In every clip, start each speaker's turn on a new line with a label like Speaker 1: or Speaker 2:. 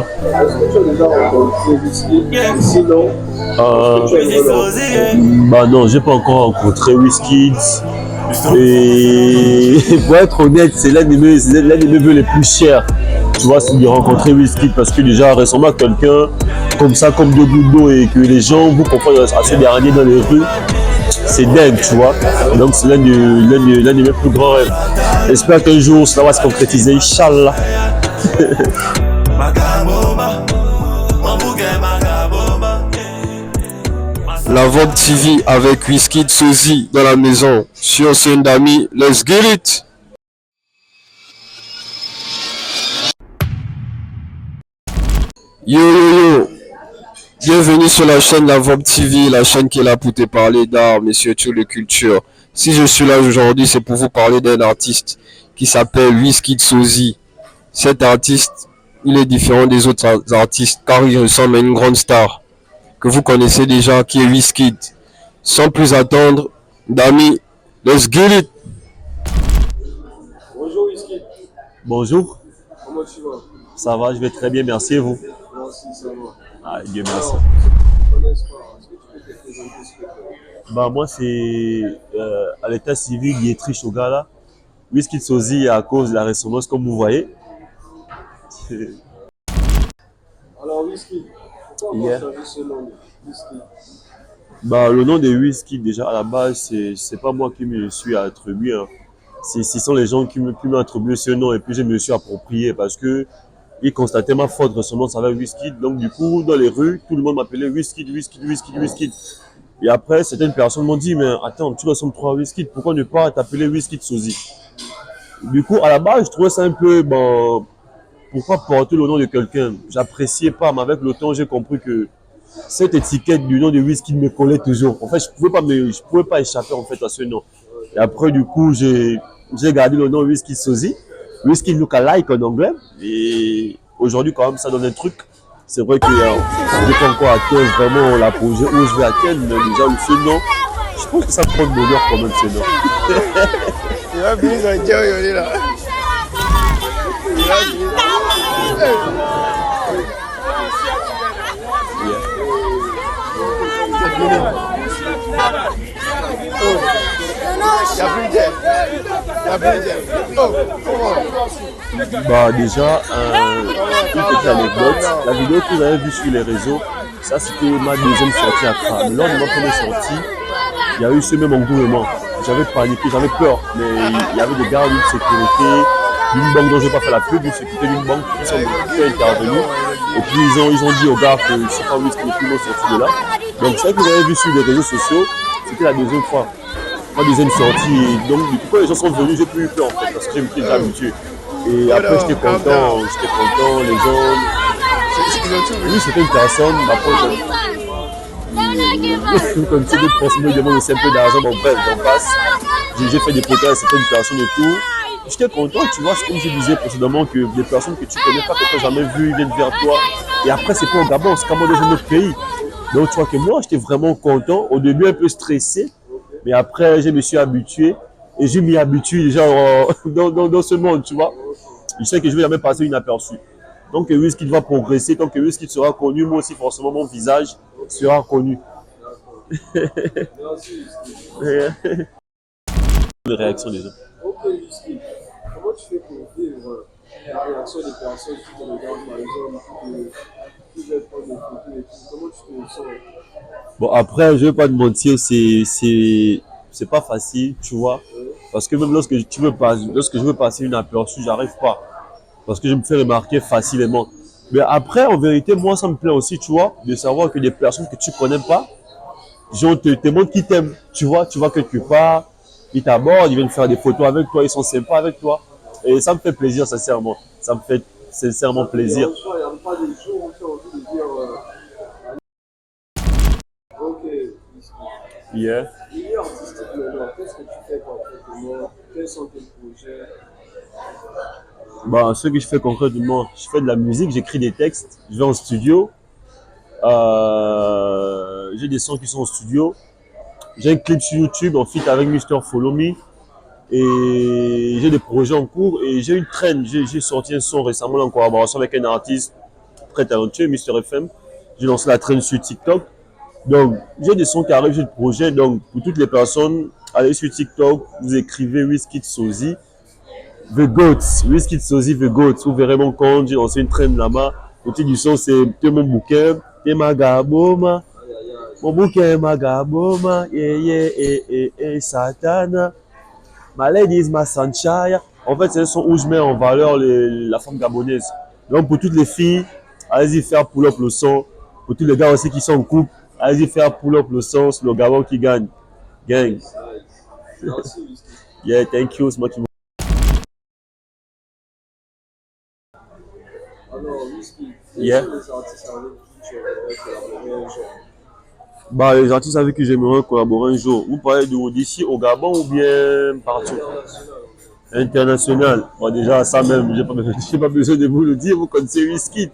Speaker 1: Est-ce que tu as déjà rencontré Whisky? Sinon,
Speaker 2: Bah non, j'ai pas encore rencontré Wizkid. Et pour être honnête, c'est l'un des mes vœux les plus chers. Tu vois, c'est de rencontrer Wizkid parce que déjà récemment quelqu'un comme ça, comme de Budo et que les gens vous confondent à ce dernier dans les rues, c'est dingue, tu vois. Donc c'est l'un de mes plus grands rêves. J'espère qu'un jour ça va se concrétiser, Inch'Allah.
Speaker 3: La Vogue TV avec Wizkid Sozi dans la maison. Sur scène d'amis, let's get it! Yo yo yo! Bienvenue sur la chaîne La Vogue TV, la chaîne qui est là pour te parler d'art, mais surtout de culture. Si je suis là aujourd'hui, c'est pour vous parler d'un artiste qui s'appelle Wizkid Sozi. Cet artiste, il est différent des autres artistes car il ressemble à une grande star que vous connaissez déjà, qui est Wizkid. Sans plus attendre, d'amis, let's get it!
Speaker 1: bonjour Whisky,
Speaker 2: Bonjour,
Speaker 1: comment tu vas?
Speaker 2: ça va, je vais très bien, merci et vous.
Speaker 1: Moi aussi, ça va.
Speaker 2: Ah, Dieu merci.
Speaker 1: Alors, je ne connais pas. Est-ce que tu peux te présenter s'il te plaît?
Speaker 2: Bah moi c'est à l'état civil Dietrich Ogala. Wizkid Sozi à cause de la ressemblance comme vous voyez.
Speaker 1: Alors Whisky, pourquoi
Speaker 2: Yeah.
Speaker 1: avoir choisi ce nom de Whisky?
Speaker 2: Bah le nom de Wizkid déjà à la base c'est pas moi qui me le suis attribué. Hein. Ce sont les gens qui m'ont attribué ce nom et puis je me le suis approprié parce que ils constataient ma forte ressemblance avec Wizkid. Donc du coup dans les rues tout le monde m'appelait Wizkid, Wizkid, Wizkid, Wizkid. Et après certaines personnes m'ont dit mais attends tu ressembles trop à Wizkid, pourquoi ne pas t'appeler Wizkid Sozi? Du coup à la base je trouvais ça un peu bon. Pourquoi porter le nom de quelqu'un? J'appréciais pas, mais avec le temps, j'ai compris que cette étiquette du nom de Wizkid me collait toujours. En fait, je pouvais pas échapper en fait à ce nom. Et après, du coup, j'ai gardé le nom Wizkid Sozi, Wizkid Lookalike en anglais. Et aujourd'hui, quand même, ça donne un truc. C'est vrai que j'ai pas encore atteint vraiment l'apogée où je vais atteindre, mais déjà, ce nom, je pense que ça prend de bonheur quand même, ce nom.
Speaker 3: Il va finir son dieu, là.
Speaker 2: Bah déjà, une petite anecdote, la vidéo que vous avez vue sur les réseaux, ça c'était ma deuxième sortie à Accra. Mais lors de ma première sortie, il y a eu ce même engouement. J'avais paniqué, j'avais peur, mais il y avait des gars de sécurité d'une banque dont je ne vais pas faire la pub, une sécurité d'une banque qui sont intervenus. Et puis ils ont dit aux gars que c'est pas Wizkid qui m'ont sorti de là. Donc ça que vous avez vu sur les réseaux sociaux, c'était la deuxième fois. Ma deuxième sortie. Donc du coup quand les gens sont venus, j'ai plus eu peur en fait, parce que je m'étais déjà habitué. Et après j'étais content, les gens. Oui, c'était une personne, ma pote. Comme si d'autres personnes me demandent aussi un peu d'argent, bon bref, j'en passe. J'ai fait des photos à certaines personnes et tout. J'étais content, tu vois, c'est comme je disais précédemment, que des personnes que tu connais pas, que tu n'as jamais vues, ils viennent vers toi. Et après, c'est pas au Gabon, c'est comme dans un autre pays. Donc, tu vois que moi, j'étais vraiment content. Au début, un peu stressé, mais après, je me suis habitué. Et je m'y habitue déjà dans ce monde, tu vois. Je sais que je vais jamais passer inaperçu. Donc, Wizkid va progresser. Tant que Wizkid sera connu, moi aussi, forcément, mon visage sera connu.
Speaker 1: Merci Whisky.
Speaker 2: De réaction déjà.
Speaker 1: Ok Whisky, comment tu fais pour vivre la réaction des personnes qui te regardent par exemple, qui veulent prendre des photos et tout? Comment tu te sens?
Speaker 2: Bon, après, je vais pas te mentir, c'est pas facile, tu vois. Parce que même lorsque je veux passer une aperçue, j'arrive pas. Parce que je me fais remarquer facilement. Mais après, en vérité, moi, ça me plaît aussi, tu vois, de savoir que des personnes que tu connais pas, te montrent qu'ils t'aiment. Tu vois quelque part, ils t'abordent, ils viennent faire des photos avec toi, ils sont sympas avec toi. Et ça me fait plaisir, sincèrement. Ça me fait sincèrement plaisir.
Speaker 1: En soi, il n'y a pas des jours où tu as envie de dire ok Whisky.
Speaker 2: Yeah.
Speaker 1: Milieu artistique maintenant, qu'est-ce que tu fais concrètement? Quels sont tes projets?
Speaker 2: Bah, ce que je fais concrètement, je fais de la musique, j'écris des textes, je vais en studio. J'ai des sons qui sont en studio. J'ai un clip sur YouTube en feat avec Mister Follow Me. Et j'ai des projets en cours et j'ai une traîne. J'ai sorti un son récemment en collaboration avec un artiste très talentueux, Mister FM. J'ai lancé la traîne sur TikTok. Donc, j'ai des sons qui arrivent, j'ai des projets. Donc, pour toutes les personnes, allez sur TikTok, vous écrivez Wizkid Sozi, The Goats, Wizkid Sozi, The Goats. Vous verrez mon compte, j'ai lancé une traîne là-bas. Le titre du son, c'est T'es mon bouquin, t'es ma gaboma. Mon bouquin, ma gaboma, yeah, yeah, Satana. My ladies, my sunshine. En fait, c'est un son où je mets en valeur la femme gabonaise. Donc, pour toutes les filles, allez-y faire pull-up le son. Pour tous les gars aussi qui sont en couple, allez-y faire pull-up le son. C'est le Gabon qui gagne. Gang.
Speaker 1: Merci, Wizkid.
Speaker 2: Yeah, thank you. C'est moi qui vous.
Speaker 1: Alors, Wizkid,
Speaker 2: Yeah.
Speaker 1: quels sont les artistes avec qui tu aimerais collaborer un jour?
Speaker 2: Bah, les artistes avec qui j'aimerais collaborer un jour. Vous parlez d'ici au Gabon ou bien partout? International. Bon, déjà, ça même, j'ai pas besoin de vous le dire. Vous connaissez Wizkid.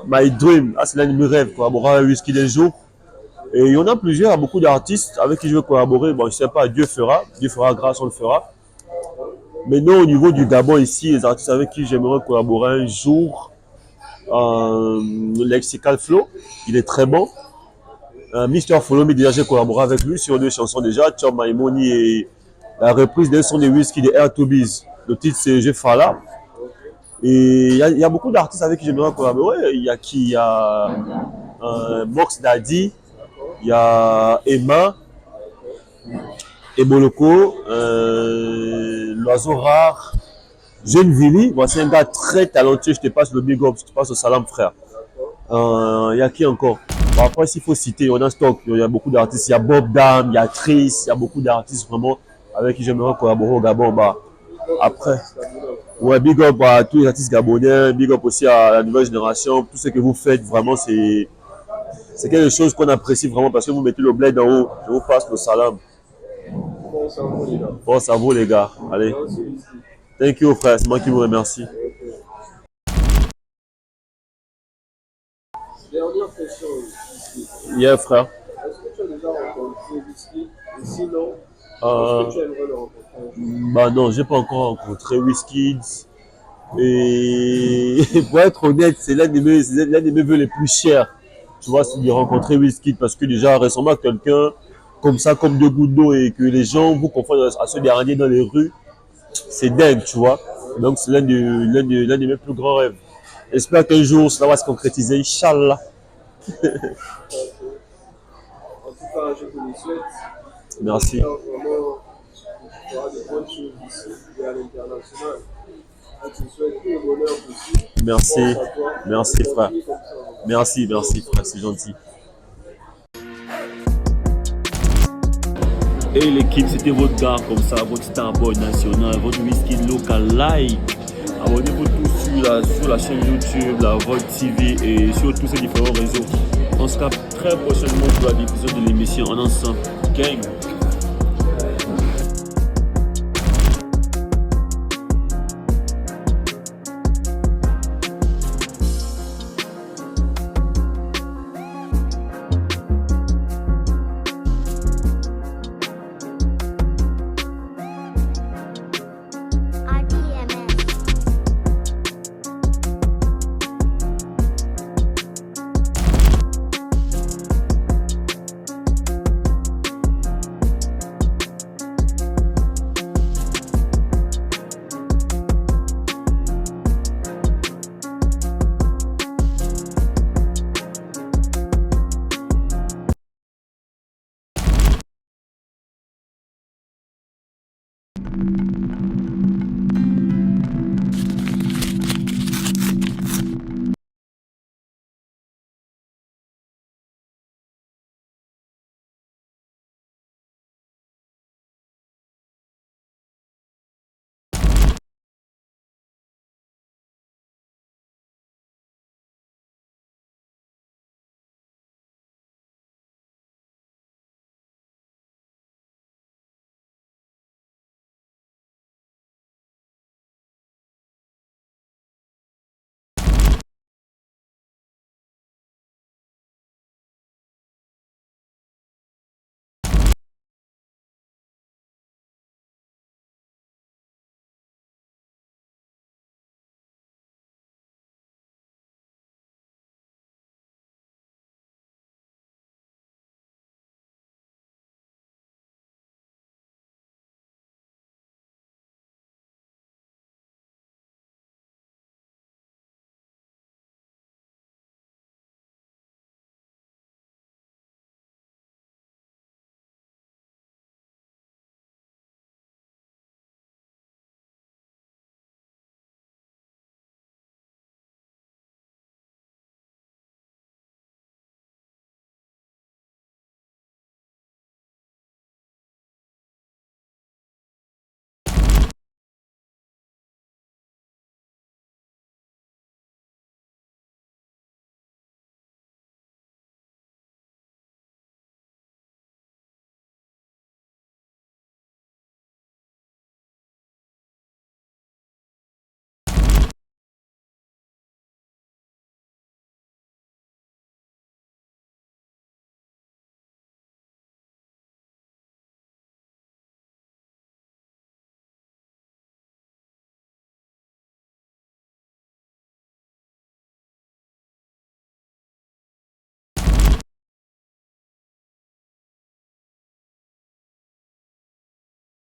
Speaker 2: My dream. Ah, c'est l'un de mes rêves, collaborer avec Wizkid un jour. Et il y en a plusieurs, il y a beaucoup d'artistes avec qui je veux collaborer. Bon, je sais pas, Dieu fera grâce, on le fera. Mais non, au niveau du Gabon ici, les artistes avec qui j'aimerais collaborer un jour, Lexical Flow, il est très bon. Mister Follow Me, déjà j'ai collaboré avec lui sur 2 chansons déjà, Chop My Money et la reprise d'un son de Wizkid de Air to Biz. Le titre c'est Je Fala. Et il y a beaucoup d'artistes avec qui j'aimerais collaborer. Il y a qui? Il y a Mox Daddy, il y a Emma, Eboloko, L'Oiseau Rare, Jeune Vili. Voici un gars très talentueux, je te passe le big up, je te passe le salam frère. Il y a qui encore? Bon, après, s'il faut citer, on a stock, il y a beaucoup d'artistes. Il y a Bob Dam, il y a Chris, il y a beaucoup d'artistes vraiment avec qui j'aimerais collaborer au Gabon. Bah, après, ouais, big up à tous les artistes gabonais, big up aussi à la nouvelle génération. Tout ce que vous faites, vraiment, c'est quelque chose qu'on apprécie vraiment parce que vous mettez le bled en haut. Je vous passe le salam.
Speaker 1: Bon cerveau, les gars.
Speaker 2: Bon, ça vaut, les gars. Allez.
Speaker 1: Merci, Wizkid.
Speaker 2: Thank you, frère. C'est moi qui vous remercie.
Speaker 1: Dernière question, Wizkid.
Speaker 2: Yeah, frère.
Speaker 1: Est-ce que tu as déjà rencontré Wizkid? Et sinon,
Speaker 2: Euh,
Speaker 1: est-ce que tu aimerais le rencontrer un jour?
Speaker 2: Bah non, j'ai pas encore rencontré Wizkid. Et pour être honnête, c'est l'un de mes vœux les plus chers. Tu vois, c'est de rencontrer Wizkid parce que déjà, récemment, quelqu'un comme ça, comme 2 gouttes d'eau et que les gens vous confondent à ce dernier dans les rues, c'est dingue, tu vois. Donc, c'est l'un de mes plus grands rêves. J'espère qu'un jour, cela va se concrétiser, Inch'Allah.
Speaker 1: En tout cas, je te le souhaite.
Speaker 2: Merci.
Speaker 1: J'espère vraiment que tu feras de bonnes choses ici et à l'international. Je te souhaite tout le bonheur possible.
Speaker 2: Merci.
Speaker 1: Pense à toi.
Speaker 2: Merci, frère.
Speaker 1: Continue comme ça.
Speaker 2: Merci, frère, c'est gentil. Et l'équipe, c'était votre gars comme ça, votre Starboy national, votre Wizkid local live. Abonnez-vous tous sur la chaîne YouTube, la VOD TV et sur tous ces différents réseaux. On se capte très prochainement pour la diffusion de l'émission en ensemble. Gang!